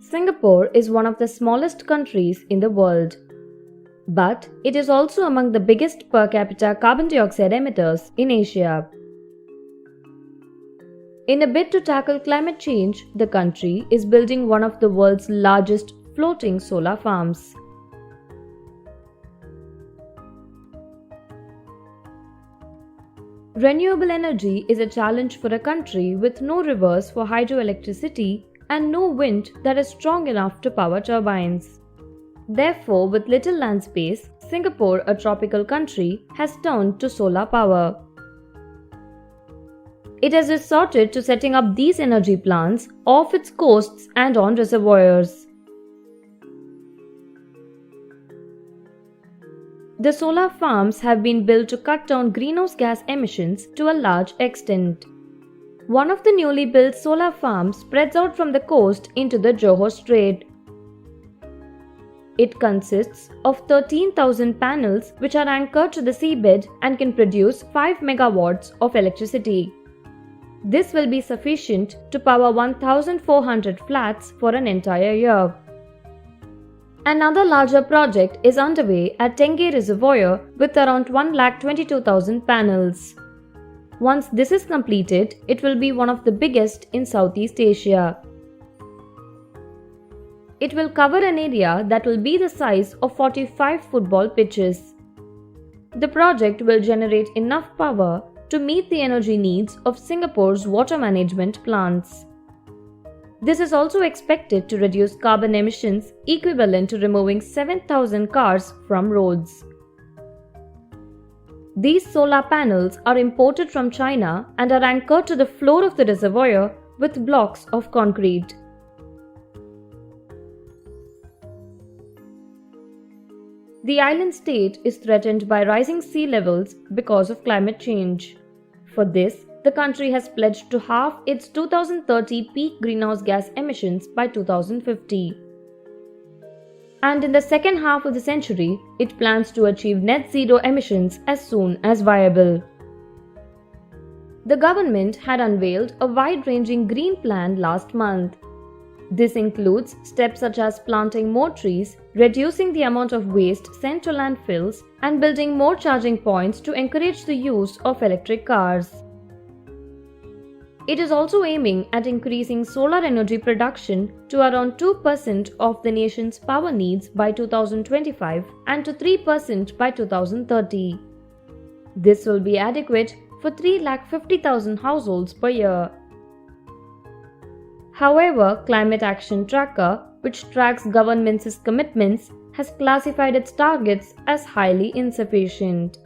Singapore is one of the smallest countries in the world, but it is also among the biggest per capita carbon dioxide emitters in Asia. In a bid to tackle climate change, the country is building one of the world's largest floating solar farms. Renewable energy is a challenge for a country with no rivers for hydroelectricity and no wind that is strong enough to power turbines. Therefore, with little land space, Singapore, a tropical country, has turned to solar power. It has resorted to setting up these energy plants off its coasts and on reservoirs. The solar farms have been built to cut down greenhouse gas emissions to a large extent. One of the newly built solar farms spreads out from the coast into the Johor Strait. It consists of 13,000 panels which are anchored to the seabed and can produce 5 megawatts of electricity. This will be sufficient to power 1,400 flats for an entire year. Another larger project is underway at Tengeh Reservoir with around 122,000 panels. Once this is completed, it will be one of the biggest in Southeast Asia. It will cover an area that will be the size of 45 football pitches. The project will generate enough power to meet the energy needs of Singapore's water management plants. This is also expected to reduce carbon emissions equivalent to removing 7,000 cars from roads. These solar panels are imported from China and are anchored to the floor of the reservoir with blocks of concrete. The island state is threatened by rising sea levels because of climate change. For this, the country has pledged to halve its 2030 peak greenhouse gas emissions by 2050. And in the second half of the century, it plans to achieve net zero emissions as soon as viable. The government had unveiled a wide-ranging green plan last month. This includes steps such as planting more trees, reducing the amount of waste sent to landfills, and building more charging points to encourage the use of electric cars. It is also aiming at increasing solar energy production to around 2% of the nation's power needs by 2025 and to 3% by 2030. This will be adequate for 350,000 households per year. However, Climate Action Tracker, which tracks governments' commitments, has classified its targets as highly insufficient.